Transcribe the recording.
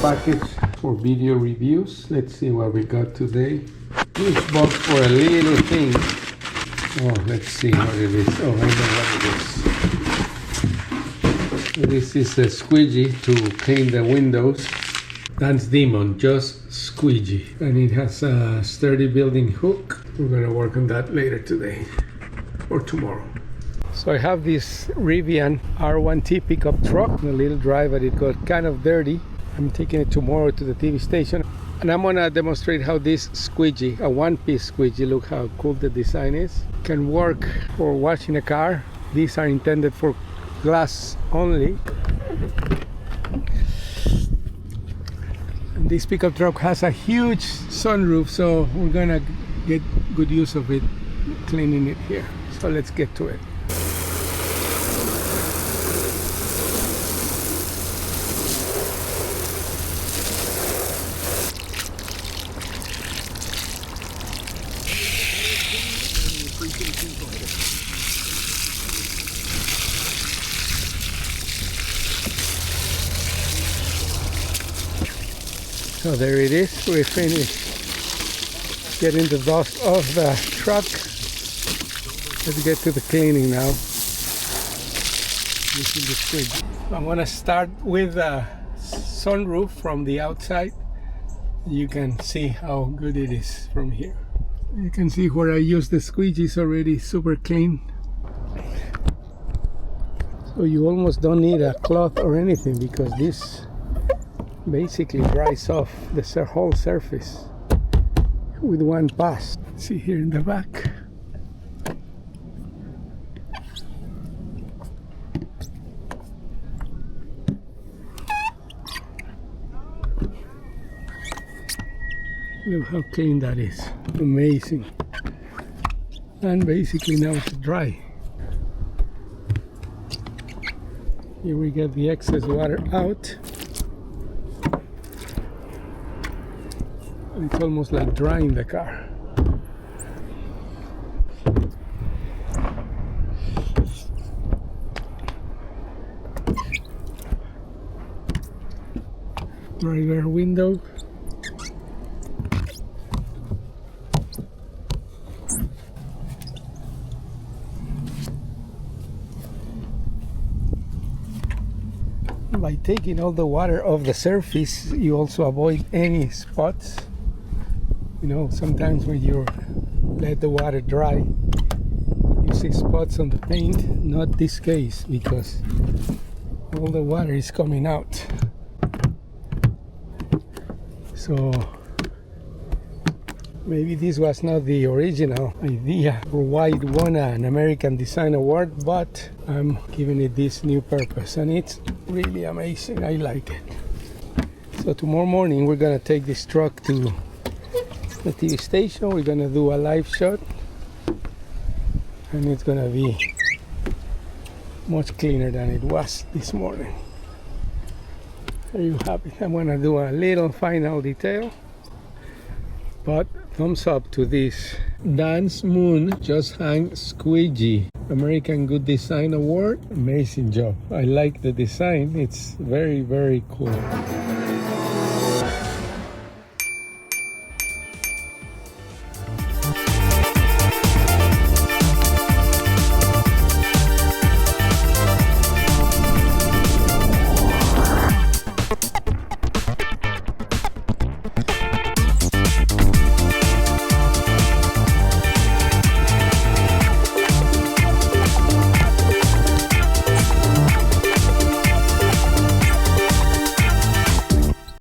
package for video reviews. Let's see what we got today. Huge box for a little thing. Oh, let's see what it is. Oh, I know what it is. This is a squeegee to clean the windows. dancemoon JustSqueegee, and it has a sturdy built-in hook. We're gonna work on that later today or tomorrow. So I have this Rivian R1T pickup truck, a little drive, but it got kind of dirty. I'm taking it tomorrow to the TV station, and I'm gonna demonstrate how this squeegee, a one-piece squeegee, look how cool the design is, can work for washing a car. These are intended for glass only. And this pickup truck has a huge sunroof, so we're gonna get good use of it cleaning it here. So let's get to it. So there it is, we finished getting the dust off the truck. Let's get to the cleaning now. Using the squeegee. I'm gonna start with the sunroof from the outside. You can see how good it is from here. You can see where I used the squeegee is already super clean. So you almost don't need a cloth or anything because this basically dries off the whole surface with one pass. See here in the back. Look how clean that is. Amazing. And basically now it's dry. Here we get the excess water out. It's almost like drying the car. Driver window. By taking all the water off the surface, you also avoid any spots. You know, sometimes when you let the water dry, you see spots on the paint. Not this case, because all the water is coming out. So maybe this was not the original idea for why it won an American Design Award, but I'm giving it this new purpose, and it's really amazing. I like it. So tomorrow morning we're gonna take this truck to the TV station. We're gonna do a live shot, and it's gonna be much cleaner than it was this morning. Are you happy? I'm gonna do a little final detail, but thumbs up to this dancemoon JustHang Squeegee American Good Design Award. Amazing job. I like the design. It's very, very cool.